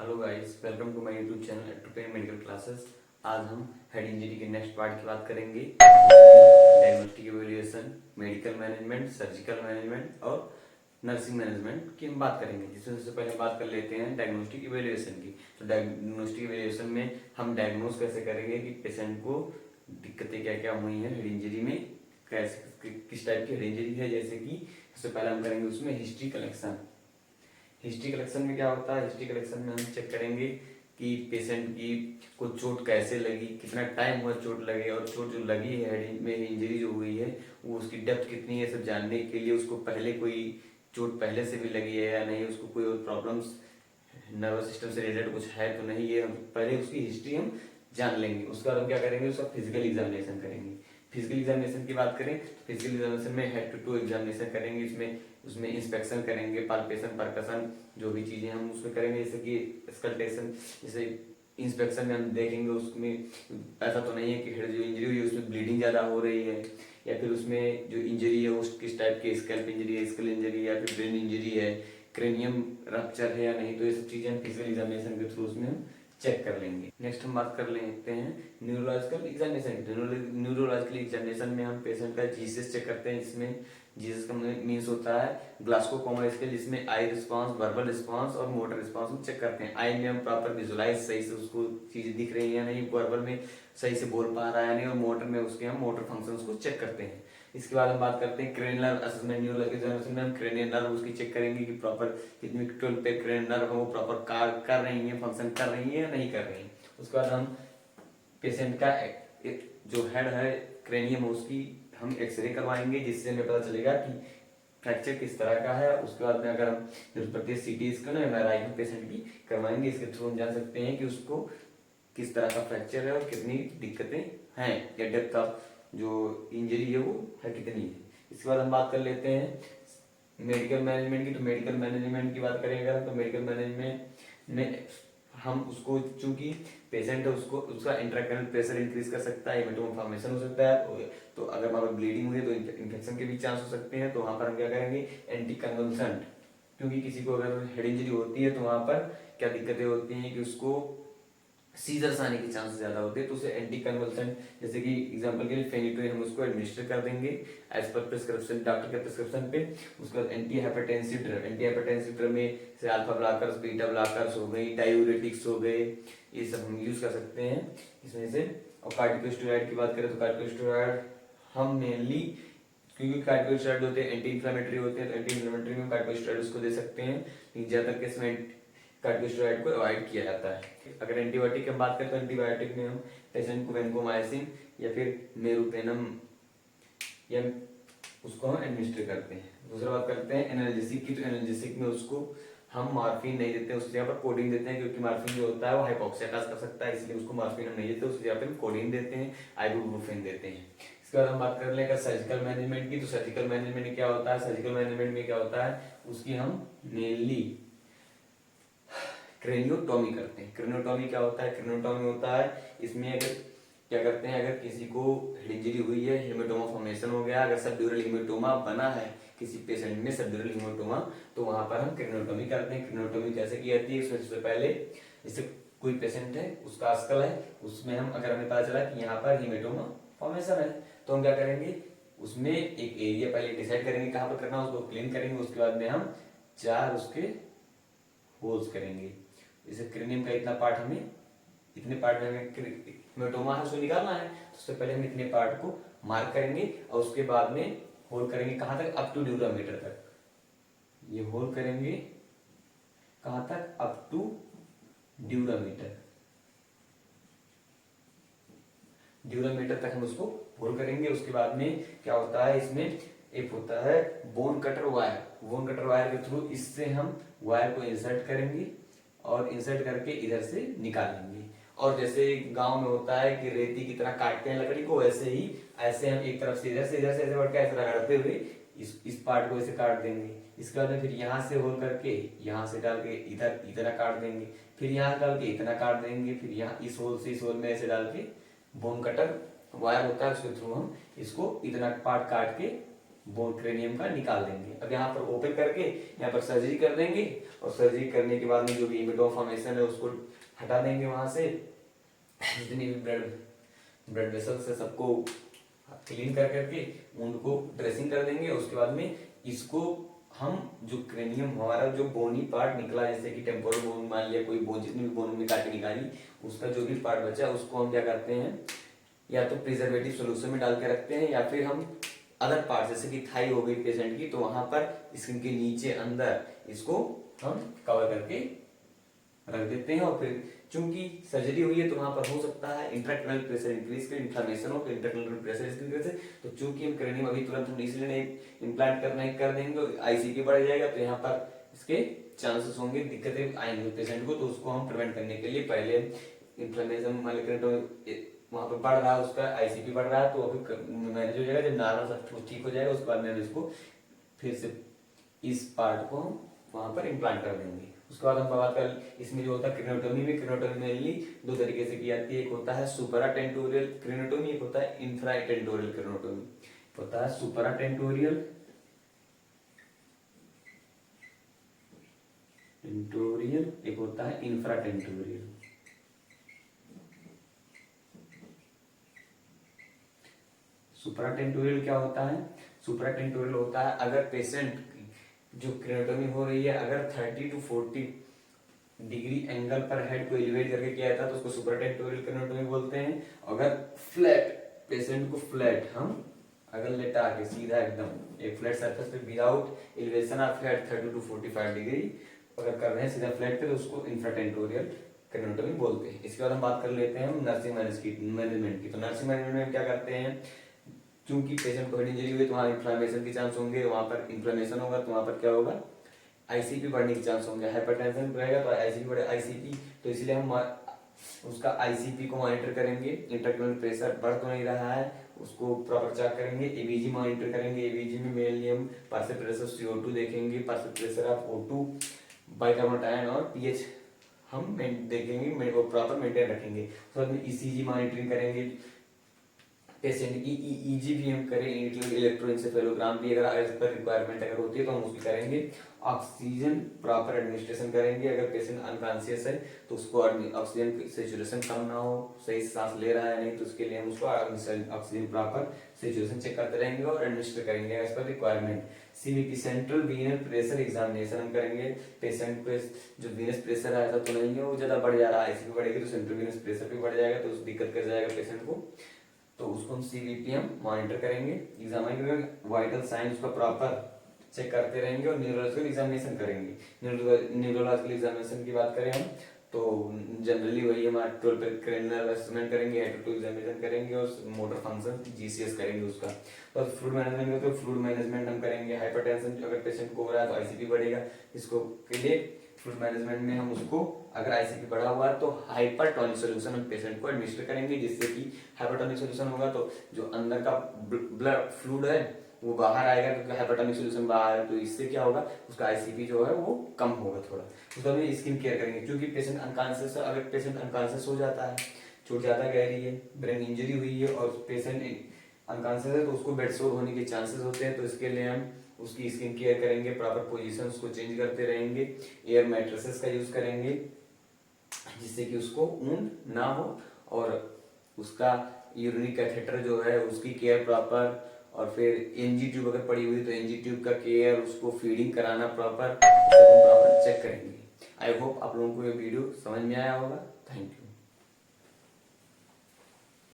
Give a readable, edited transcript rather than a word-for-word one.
Hello guys, welcome to my YouTube channel to pay medical classes. आज हम head injury के next part की बात करेंगे। Diagnostic evaluation, medical management, surgical management और नर्सिंग मैनेजमेंट की हम बात करेंगे। जिसमें सबसे पहले बात कर लेते हैं डायग्नोस्टिक इवैल्यूएशन की। तो डायग्नोस्टिक इवैल्यूएशन में हम डायग्नोस कैसे करेंगे कि पेशेंट को दिक्कतें क्या क्या हुई हैं हेड इंजरी में, कैसे किस टाइप की हेड इंजरी है। जैसे कि सबसे पहले हम करेंगे उसमें हिस्ट्री कलेक्शन। हिस्ट्री कलेक्शन में क्या होता है, हिस्ट्री कलेक्शन में हम चेक करेंगे कि पेशेंट की को चोट कैसे लगी, कितना टाइम हुआ चोट लगे, और चोट जो लगी है हेड में इंजरी जो हुई है वो उसकी डेप्थ कितनी है, सब जानने के लिए उसको पहले कोई चोट पहले से भी लगी है या नहीं, उसको कोई और प्रॉब्लम्स नर्वस सिस्टम से रिलेटेड कुछ है तो नहीं, ये हम पहले उसकी हिस्ट्री हम जान लेंगे। उसके बाद हम क्या करेंगे, उसका फिजिकल एग्जामिनेशन करेंगे। फिजिकल एग्जामिनेशन की बात करें तो फिजिकल एग्जामिनेशन में हेड टू टू एग्जामिनेशन करेंगे। इसमें उसमें इंस्पेक्शन करेंगे, पाल्पेशन, परकशन, जो भी चीजें हम उसमें करेंगे। जैसे कि स्कल्टेशन, जैसे इंस्पेक्शन में हम देखेंगे उसमें ऐसा तो नहीं है कि हेड जो इंजरी हुई है उसमें ब्लीडिंग ज्यादा हो रही है, या फिर उसमें जो इंजरी है वो किस टाइप की, स्कैल्प इंजरी है, स्कल इंजरी है, या फिर ब्रेन इंजरी है, क्रेनियम रप्चर है या नहीं। तो ये सब चीजें हम फिजिकल एग्जामिनेशन के थ्रू उसमें हम चेक कर लेंगे। नेक्स्ट हम बात कर लेते हैं न्यूरोलॉजिकल एग्जामिनेशन। न्यूरोलॉजिकल एग्जामिनेशन में हम पेशेंट का जीसीएस चेक करते हैं। जिसमें जीसस का मीन्स होता है ग्लास्को कॉमा स्केल, जिसमें आई रिस्पांस, वर्बल रिस्पांस और मोटर रिस्पांस हम चेक करते हैं। आई में हम प्रॉपर विजुलाइज सही से उसको चीजें दिख रही है या नहीं, वर्बल में सही से बोल पा रहा है या नहीं, और मोटर में उसके हम मोटर फंक्शंस को चेक करते हैं। इसके बाद हम बात करते हैं क्रेनियल असेसमेंट। न्यूरोलॉजिकल एग्जामिनेशन में हम क्रेनियल नर्व उसकी चेक करेंगे कि प्रॉपर कितनी 12 पे क्रेनियल नर्व वो प्रॉपर कार्य कर रही है, फंक्शन कर रही है या नहीं कर रही है। उसके बाद हम पेशेंट का जो हेड है क्रेनियम उसकी हम एक्सरे करवाएंगे, जिससे हमें पता चलेगा कि फ्रैक्चर किस तरह का है। उसके बाद में अगर हम जरूरत सीटी स्कैन एमआरआई पेशेंट की करवाएंगे, इसके थ्रू हम जान सकते हैं कि उसको किस तरह का फ्रैक्चर है और कितनी दिक्कतें हैं, या डेप्थ ऑफ जो इंजरी है वो है कितनी है। इसके बाद हम बात कर लेते हैं मेडिकल मैनेजमेंट की। तो मेडिकल मैनेजमेंट की बात करें अगर, तो मेडिकल मैनेजमेंट में हम उसको, चूंकि पेशेंट है उसको उसका इंट्राक्रैनियल प्रेशर इंक्रीज कर सकता है, हेमेटोमा फॉर्मेशन हो सकता है, तो अगर वहां पर ब्लीडिंग हुई है तो इन्फेक्शन के भी चांस हो सकते हैं। तो वहां पर हम क्या करेंगे, एंटी कन्वल्सेंट। क्योंकि किसी को अगर हेड इंजरी होती है तो वहां पर क्या दिक्कतें होती हैं कि उसको सीजर्स आने के चांसेस ज्यादा होते हैं, तो उसे एंटी कन्वल्सेंट, जैसे कि एग्जांपल के लिए फेनिटोइन हम उसको एडमिनिस्टर कर देंगे एज पर प्रिस्क्रिप्शन, डॉक्टर के प्रिस्क्रिप्शन पे। उसके बाद anti hypertensive drug, anti hypertensive drug में जैसे अल्फा ब्लॉकर्स, बीटा ब्लॉकर्स हो गई, डायूरेटिक्स हो गए, ये सब हम यूज कर सकते हैं इसमें से। और कार्टिकोस्टेरॉइड की बात करें तो कार्टिकोस्टेरॉइड हम मेनली, क्योंकि कार्टिकोस्टेरॉइड होते हैं एंटी इंफ्लेमेटरी होते हैं, तो एंटी इंफ्लेमेटरी में कार्टिकोस्टेरॉइड उसको दे सकते हैं, लेकिन ज्यादातर केस में कार्टिकोस्टेरॉइड को अवॉइड किया जाता है। अगर एंटीबायोटिक की बात करें तो एंटीबायोटिक में हम पेशेंट को वेंकोमाइसिन या फिर मेरुपेनम या उसको हम एडमिनिस्टर करते हैं। दूसरा बात करते हैं एनाल्जेसिक की। तो एनाल्जेसिक में उसको हम मॉर्फिन नहीं देते हैं, उसकी जगह पर कोडीन देते हैं, क्योंकि मॉर्फिन जो होता है वो हाइपोक्सिया काज कर सकता है, इसलिए उसको मॉर्फिन हम नहीं देते, उसकी जगह पर कोडीन देते हैं, आइबुप्रोफेन देते हैं। इसके बाद हम बात कर लेंगे सर्जिकल मैनेजमेंट की। तो सर्जिकल मैनेजमेंट में क्या होता है, सर्जिकल मैनेजमेंट में क्या होता है, उसकी हम मेनली क्रेनियोटॉमी करते हैं। क्रेनियोटॉमी क्या होता है, क्रेनियोटॉमी होता है इसमें अगर क्या करते हैं, अगर किसी को हेड इंजरी हुई है, हेमेटोमा फॉर्मेशन हो गया, अगर सबड्यूरल हेमेटोमा बना है किसी पेशेंट में, सबड्यूरल हेमेटोमा, तो वहां पर हम क्रेनियोटॉमी करते हैं। क्रेनियोटॉमी कैसे की जाती है, इसमें सबसे पहले जैसे कोई पेशेंट है उसका अस्कल है, उसमें हम अगर हमें पता चला कि यहाँ पर हेमेटोमा फॉर्मेशन है, तो हम क्या करेंगे, उसमें एक एरिया पहले डिसाइड करेंगे कहाँ पर करना है, उसको क्लीन करेंगे। उसके बाद में हम 4 उसके होल्स करेंगे। जैसे क्रेनियम का इतना पार्ट हमें, इतने पार्ट में हमें हेमेटोमा है उसको निकालना है, तो उससे पहले हम इतने पार्ट को मार्क करेंगे, और उसके बाद में होल करेंगे कहां तक, अप टू ड्यूरामीटर तक। ये होल करेंगे कहां तक, अप टू ड्यूरामीटर, ड्यूरामीटर तक हम उसको होल करेंगे। उसके बाद में क्या होता है, इसमें एक होता है bone cutter wire, bone cutter wire के थ्रू इससे हम वायर को इंसर्ट करेंगे और इंसर्ट करके इधर से निकालेंगे। और जैसे गांव में होता है कि रेती की तरह काटते हैं लकड़ी को, वैसे ही ऐसे हम एक तरफ से इधर से ऐसे बढ़ के ऐसे रगड़ते हुए इस पार्ट को ऐसे काट देंगे। इसके बाद में फिर यहाँ से होल करके यहाँ से डाल के इधर इतना काट देंगे, फिर यहाँ डाल के इतना काट देंगे, फिर यहाँ इस होल से इस होल में ऐसे डाल के बोन कटर वायर होता है उसके थ्रू हम इसको इतना पार्ट काट के बोन क्रेनियम का निकाल देंगे। अब यहाँ पर ओपन करके यहाँ पर सर्जरी कर देंगे और सर्जरी करने के बाद में जो भी इमेटोमा फॉर्मेशन है उसको हटा देंगे वहां से। जितनी भी ब्लड वेसल से सबको क्लीन कर करके उनको ड्रेसिंग कर देंगे। उसके बाद में इसको हम जो क्रेनियम हमारा जो बोनी पार्ट निकला, जैसे कि टेम्पोरल बोन मान लिया, कोई बोन जितनी भी बोन में काटी निकाली, उसका जो भी पार्ट बचा उसको हम क्या करते हैं, या तो प्रिजर्वेटिव सोल्यूशन में डाल के रखते हैं, या फिर हम अदर पार्ट जैसे कि थाई हो गई पेशेंट की, तो वहां पर स्किन के नीचे अंदर इसको हम कवर करके रख देते हैं। और फिर चूंकि सर्जरी हुई है तो वहां पर हो सकता है इंट्राक्रैनियल प्रेशर इंक्रीज कर इन्फ्लेमेशन हो, तो इंट्राक्रैनियल प्रेशर इंक्रीज से, तो चूंकि हम क्रेनियम अभी तुरंत हम इसलिए इम्प्लांट करना कर देंगे, आईसीपी बढ़ जाएगा, तो यहाँ पर इसके चांसेस होंगे, दिक्कतें आएंगे पेशेंट को। तो उसको हम प्रिवेंट करने के लिए पहले इन्फ्लेमेशन वहां पर बढ़ रहा है, उसका आईसीपी बढ़ रहा है, तो अभी मैनेज हो जाएगा। जब नॉर्मल सब कुछ ठीक हो जाएगा उसके बाद में इसको फिर से इस पार्ट को हम वहां पर इम्प्लांट कर देंगे। उसके बाद हम बात कर इसमें जो होता है क्रेनियोटोमी में, क्रेनियोटोमी मेनली दो तरीके से की जाती है, एक होता है सुपराटेंटोरियल क्रेनियोटोमी, एक होता है इंफ्राटेंटोरियल क्रेनियोटोमी। होता है सुपराटेंटोरियल टेंटोरियल, एक होता है इंफ्राटेंटोरियल। सुपराटेंटोरियल क्या होता है? सुपराटेंटोरियल होता है अगर पेशेंट जो क्रेनियोटोमी हो रही है अगर 30 to 40 डिग्री एंगल पर हेड को एलिवेट करके किया जाता है तो उसको सुपराटेंटोरियल क्रेनियोटोमी बोलते हैं। अगर फ्लैट पेशेंट को फ्लैट हम अगर लेटा के सीधा एकदम एक फ्लैट सरफेस पे without elevation of head 30 to 45 degree अगर कर रहे हैं सीधा फ्लैट पे तो उसको इंफ्राटेंटोरियल क्रेनियोटोमी बोलते हैं। इसके बाद हम बात कर लेते हैं नर्सिंग मैनेजमेंट की। तो नर्सिंग मैनेजमेंट में क्या करते हैं, क्योंकि पेशेंट को हेड इंजरी हुई तो वहाँ इन्फ्लेमेशन के चांस होंगे, वहां पर इन्फ्लेमेशन होगा तो वहां पर क्या होगा, आईसीपी बढ़ने के चांस होंगे। हाइपरटेंशन रहेगा तो आईसीपी बढ़े, आईसीपी तो इसलिए हम उसका आईसीपी को मॉनिटर करेंगे, इंट्राक्रैनियल प्रेशर बढ़ तो नहीं रहा है उसको प्रॉपर चेक करेंगे। एबीजी मॉनिटर करेंगे, एबीजी में मेनली हम पार्शियल प्रेशर CO2 देखेंगे, partial pressure of O2, bicarbonate ion और पीएच हम देखेंगे और प्रॉपर मेंटेन रखेंगे। उसके बाद में ईसीजी मॉनिटरिंग करेंगे पेशेंट की, ईईजी भी हम करें, इलेक्ट्रोएंसेफेलोग्राम भी अगर इस पर रिक्वायरमेंट अगर होती है तो हम उसकी करेंगे। ऑक्सीजन प्रॉपर एडमिनिस्ट्रेशन करेंगे, अगर पेशेंट अनकॉन्शियस है तो उसको ऑक्सीजन सेचुरेशन कम ना हो, सही से सांस ले रहा है नहीं तो उसके लिए हम उसको ऑक्सीजन प्रॉपर सेचुरेशन चेक करते रहेंगे और एडमिनिस्टर करेंगे एज पर requirement. CVP central venous pressure examination हम करेंगे, पेशेंट को जो वीनस प्रेशर है ऐसा तो नहीं है वो ज्यादा बढ़ जा रहा है, आईसीपी बढ़ेगी तो सेंट्रल वीनस प्रेशर भी बढ़ जाएगा तो दिक्कत कर जाएगा पेशेंट को, तो उसको हम सीवीपीएम मॉनिटर करेंगे, एग्जामिन करेंगे, वाइटल साइंस का प्रॉपर चेक करते रहेंगे और न्यूरोलॉजिकल एग्जामिनेशन करेंगे। न्यूरोलॉजिकल एग्जामिनेशन की बात करें हम तो जनरली वही हम 12 पे क्रेनियल असेसमेंट करेंगे, हेड टू एग्जामिनेशन करेंगे और मोटर फंक्शन जीसीएस करेंगे उसका। तो फ्लूइड मैनेजमेंट में तो फ्लूइड मैनेजमेंट हम करेंगे, हाइपरटेंशन अगर पेशेंट को हो रहा है तो आईसीपी बढ़ेगा, इसको के लिए फ्लूइड मैनेजमेंट में हम उसको अगर आईसीपी बढ़ा हुआ है तो हाइपरटोनिक सॉल्यूशन हम पेशेंट को एडमिनिस्टर करेंगे, जिससे कि हाइपरटोनिक सॉल्यूशन होगा तो जो अंदर का ब्लड फ्लूइड है वो बाहर आएगा क्योंकि हाइपरटोनिक सॉल्यूशन बाहर है, तो इससे क्या होगा उसका आईसीपी जो है वो कम होगा थोड़ा। उसके बाद स्किन केयर करेंगे क्योंकि पेशेंट अनकॉन्शियस, अगर पेशेंट अनकॉन्शियस हो जाता है, चोट ज्यादा गहरी है, ब्रेन इंजरी हुई है और पेशेंट अनकॉन्शियस है तो उसको बेड सोर होने के चांसेस होते हैं, तो इसके लिए हम उसकी स्किन केयर करेंगे, प्रॉपर पोजीशन उसको चेंज करते रहेंगे, एयर मैट्रेसेस का यूज करेंगे जिससे कि उसको ऊंड ना हो, और उसका यूरिनरी कैथेटर जो है उसकी केयर प्रॉपर, और फिर एनजी ट्यूब अगर पड़ी हुई तो एनजी ट्यूब का केयर, उसको फीडिंग कराना प्रॉपर, सब हम प्रॉपर चेक करेंगे। आई होप आप लोगों को ये वीडियो समझ में आया होगा। Thank you.